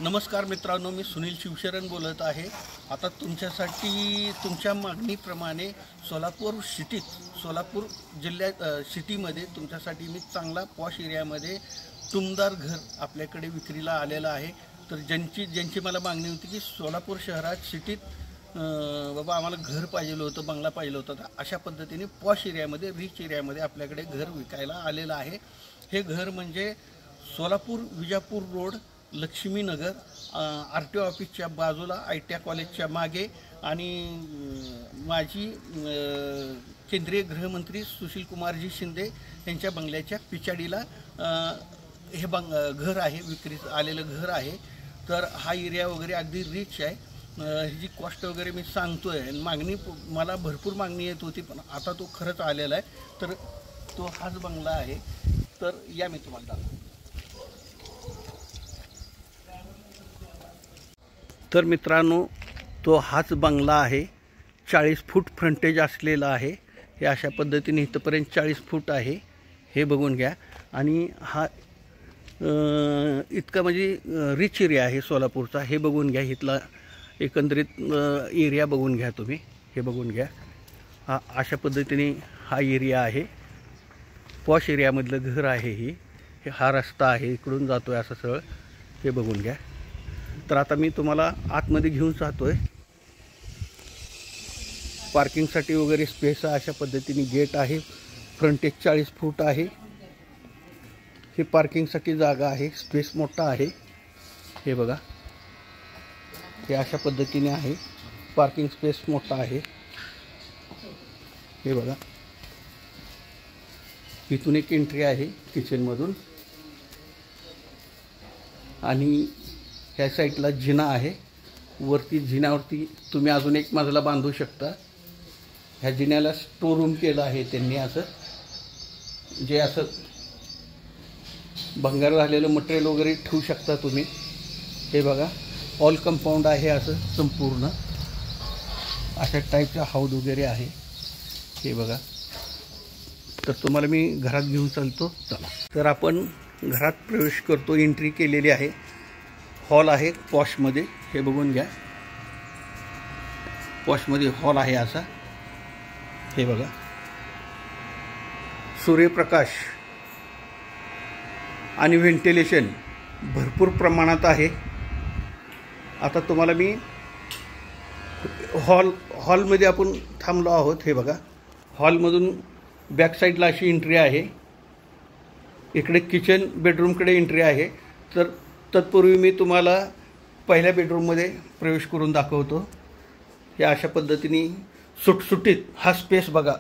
नमस्कार मित्रांनो, मी सुनील शिवशरण बोलत आहे। आता तुमच्यासाठी तुमच्या मागणीप्रमाणे सोलापूर जिल्ह्यात सिटीमध्ये तुमच्यासाठी मी चांगला पॉश एरियामध्ये टुमदार घर आपल्याकडे विक्रीला आलेला आहे। तर ज्यांची मला मागणी होती की सोलापूर शहरात सिटीत बाबा आम्हाला घर पाहिजे होतं, बंगला पाहिजे होता, तर अशा पद्धतीने पॉश एरियामध्ये रिच एरियामध्ये आपल्याकडे घर विकायला आलेलं आहे। हे घर म्हणजे सोलापूर विजापूर रोड, लक्ष्मीनगर, RTO ऑफिसच्या बाजूला, ITI कॉलेजच्या मागे आणि माजी केंद्रीय गृहमंत्री सुशील कुमारजी शिंदे यांच्या बंगल्याच्या पिछाडीला हे घर आहे, विक्रीस आलेलं घर आहे। तर हा एरिया वगैरे अगदी रिच आहे। ह्याची कॉस्ट वगैरे मी सांगतोय, मागणी मला भरपूर मागणी येत होती, पण आता तो खरंच आलेला आहे। तर तो हाच बंगला आहे। तर या मी तुम्हाला दाखवतो। तर मित्रांनो, तो हाच बंगला आहे। 40 फूट फ्रंटेज असलेला आहे। हे अशा पद्धतीने इथपर्यंत 40 फूट आहे, हे बघून घ्या। आणि हा इतका म्हणजे रिच एरिया आहे सोलापूरचा, हे बघून घ्या। इथला एकंदरीत एरिया बघून घ्या तुम्ही, हे बघून घ्या। हा अशा पद्धतीने हा एरिया आहे, पॉश एरियामधलं घर आहे। हे हा रस्ता आहे, इकडून जातोय असं सरळ, हे बघून घ्या। तर आता मी तुम्हाला आतमध्ये घेऊन जातोय। पार्किंगसाठी वगैरे स्पेस आहे, अशा पद्धतीने गेट आहे। फ्रंटेज 40 फूट आहे। हे पार्किंगसाठी जागा आहे, स्पेस मोठा आहे, हे बघा। हे अशा पद्धतीने आहे, पार्किंग स्पेस मोठा आहे, हे बघा। इथून एक एंट्री आहे किचनमधून, आणि ह्या साईडला जिना आहे। वरती जिन्यावरती तुम्ही अजून एक मजला बांधू शकता। ह्या जिन्याला स्टोर रूम केलं आहे त्यांनी, असं जे असं भंगार झालेलं मटेरियल वगैरे ठेवू शकता तुम्ही, हे बघा। ऑल कंपाऊंड आहे असं संपूर्ण, अशा टाईपचा हाऊस वगैरे आहे, हे बघा। तर तुम्हाला मी घरात घेऊन चालतो, चला। तर आपण घरात प्रवेश करतो, एंट्री केलेली आहे। हॉल आहे पॉशमध्ये, हे बघून घ्या। पॉशमध्ये हॉल आहे असा, हे बघा। सूर्यप्रकाश आणि व्हेंटिलेशन भरपूर प्रमाणात आहे। आता तुम्हाला मी हॉलमध्ये आपण थांबलो आहोत, हे बघा। हॉलमधून बॅक साईडला अशी एंट्री आहे। इकडे किचन बेडरूमकडे एंट्री आहे। तर तत्पूर्वी मी तुम्हाला पहिल्या बेडरूममध्ये प्रवेश करून दाखवतो। हे अशा पद्धतीने सुटसुटीत हा स्पेस बघा,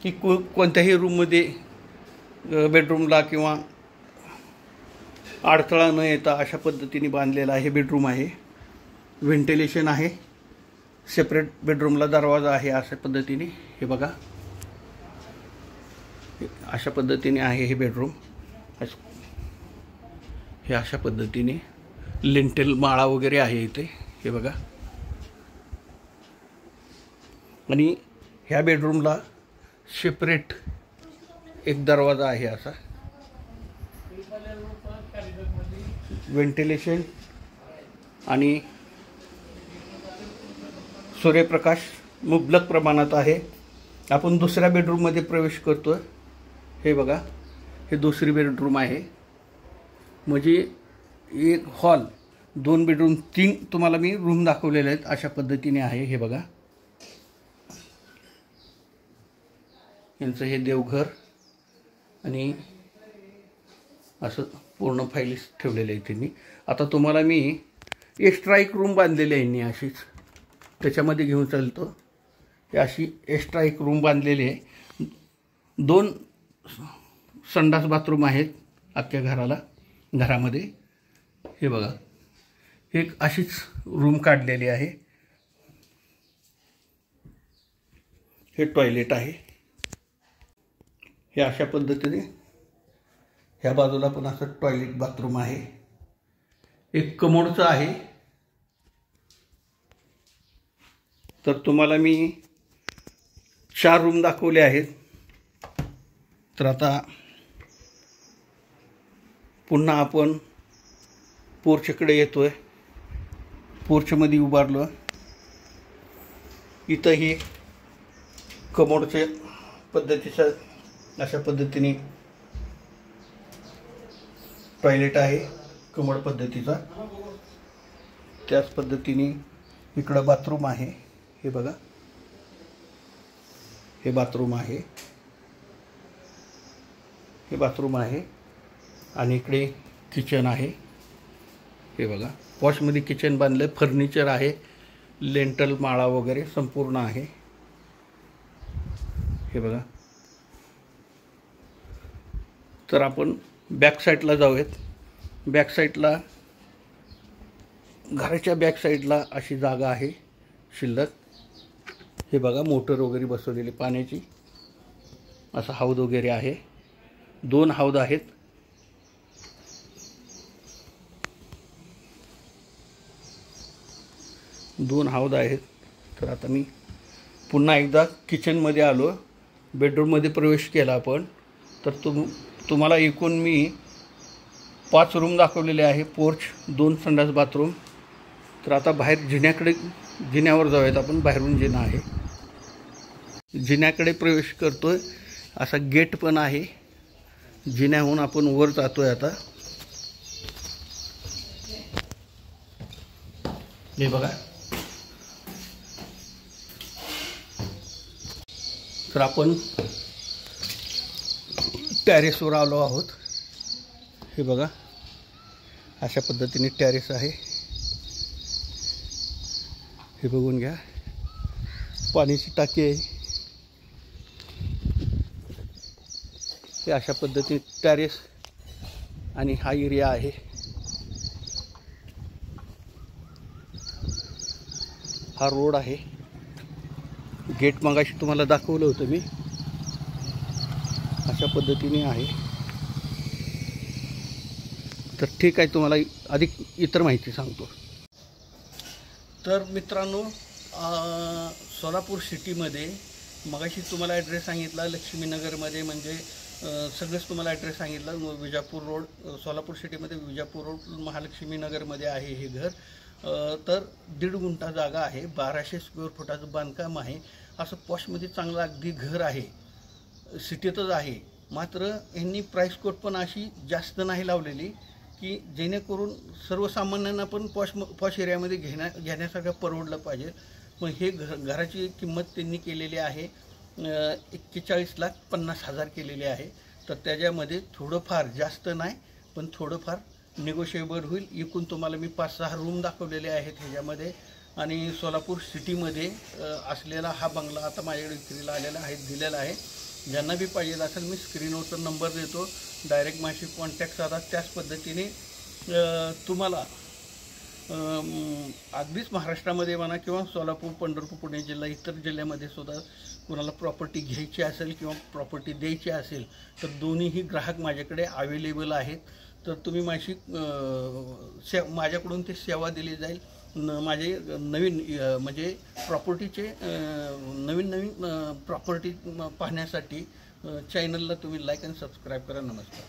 की कोणत्याही रूममध्ये बेडरूमला किंवा अडथळा न येता अशा पद्धतीने बांधलेला आहे बेडरूम आहे। व्हेंटिलेशन आहे, सेपरेट बेडरूमला दरवाजा आहे अशा पद्धतीने, हे बघा। अशा पद्धतीने आहे हे बेडरूम। हे अशा पद्धतीने लिंटेल माळा वगैरे आहे इथे, हे बघा। आणि ह्या बेडरूमला सेपरेट एक दरवाजा आहे असा। व्हेंटिलेशन आणि सूर्यप्रकाश मुबलक प्रमाणात आहे। आपण दुसऱ्या बेडरूममध्ये प्रवेश करतोय, हे बघा। हे दुसरी बेडरूम आहे, म्हणजे एक हॉल, 2 बेडरूम, 3 तुम्हाला मी रूम दाखवलेले आहेत, अशा पद्धतीने आहे, हे बघा। यांचं हे देवघर आणि असं पूर्ण फाईल्स ठेवलेले आहेत त्यांनी। आता तुम्हाला मी एक्स्ट्रा एक रूम बांधलेली आहे यांनी अशीच, त्याच्यामध्ये घेऊन चालतो। हे अशी एक्स्ट्रा एक रूम बांधलेली आहे। 2 संडास बाथरूम आहेत अख्ख्या घरामध्ये, हे बघा। एक अशीच रूम काढलेली आहे। हे टॉयलेट आहे, हे अशा पद्धतीने। ह्या बाजूला पण असं टॉयलेट बाथरूम आहे। एक कमोडचं आहे। तर तुम्हाला मी 4 रूम दाखवले आहेत। तर आता पुन्हा आपण पोर्चकडे येतोय। पोर्चमध्ये उभारलो. इथंही कमोडच्या पद्धतीचा अशा पद्धतीने टॉयलेट आहे कमोड पद्धतीचा. त्याच पद्धतीने इकडं बाथरूम आहे. हे बघा, हे बाथरूम आहे, हे बाथरूम आहे. आणि इकडे किचन आहे. हे बघा, पॉशमध्ये किचन बांधलं. फर्निचर आहे, लेंटल माळा वगैरे संपूर्ण आहे. हे बघा. तर आपण बॅक साईडला जाऊयात. बॅक साईडला, घराच्या बॅक साईडला अशी जागा आहे शिल्लक. हे बघा, मोटर वगैरे बसवलेली पाण्याची. असा हौद वगैरे आहे. 2 हौद आहेत. तर आता मी पुन्हा एकदा किचनमध्ये आलो. बेडरूममध्ये प्रवेश केला आपण. तर तुम्हाला एकूण मी 5 रूम दाखवलेले आहे. पोर्च, 2 संडास बाथरूम. तर आता बाहेर जिन्यावर जाऊयात आपण. बाहेरून जिना आहे. जिन्याकडे प्रवेश करतोय. असा गेट पण आहे. जिन्याहून आपण वर जातोय आता. हे बघा. तर आपण टॅरेसवर आलो आहोत. हे बघा, अशा पद्धतीने टॅरेस आहे. हे बघून घ्या. पाण्याची टाकी आहे. हे अशा पद्धतीने टॅरेस आणि हा एरिया आहे. हा रोड आहे. गेट मगाशी तुम्हाला दाखवलं होतं मी. अशा पद्धतीने आहे. तर ठीक आहे, तुम्हाला अधिक इतर माहिती सांगतो. तर मित्रांनो, सोलापूर सिटीमध्ये मगाशी तुम्हाला ॲड्रेस सांगितला. लक्ष्मीनगरमध्ये म्हणजे सगळंच तुम्हाला ॲड्रेस सांगितला. विजापूर रोड, सोलापूर सिटीमध्ये विजापूर रोड, महालक्ष्मीनगरमध्ये आहे हे घर. तर 1.5 गुंठा जागा आहे. 1200 स्क्वेअर फुटाचं बांधकाम आहे. असं पॉशमध्ये चांगलं अगदी घर आहे. सिटीतच आहे. मात्र यांनी प्राईस कोट पण अशी जास्त नाही लावलेली की जेणेकरून सर्वसामान्यांना पण पॉश एरियामध्ये घेण्यासारखं परवडलं पाहिजे. पण हे घराची किंमत त्यांनी केलेली आहे 41,50,000 केलेली आहे. तर त्याच्यामध्ये थोडंफार, जास्त नाही पण थोडंफार निगोशिएबल होईल. एकूण तुम्हाला मी 5-6 रूम दाखवलेले आहेत ह्याच्यामध्ये. आणि सोलापूर सिटीमध्ये असलेला हा बंगला आता माझ्याकडे विक्रीला आलेला आहे, दिलेला आहे. ज्यांना बी पाहिजे असेल मी स्क्रीनवरचा नंबर देतो. डायरेक्ट माझी कॉन्टॅक्ट साधा. त्याच पद्धतीने तुम्हाला अगदीच महाराष्ट्रामध्ये म्हणा किंवा सोलापूर, पंढरपूर, पुणे जिल्हा, इतर जिल्ह्यामध्ये सुद्धा कोणाला प्रॉपर्टी घ्यायची असेल किंवा प्रॉपर्टी द्यायची असेल तर दोन्हीही ग्राहक माझ्याकडे अवेलेबल आहेत. तर तुम्ही माझ्याकडून ती सेवा दिली जाईल. माझे नवीन म्हणजे प्रॉपर्टीचे नवीन प्रॉपर्टी पाहण्यासाठी चॅनलला तुम्ही लाईक आणि सबस्क्राईब करा. नमस्कार.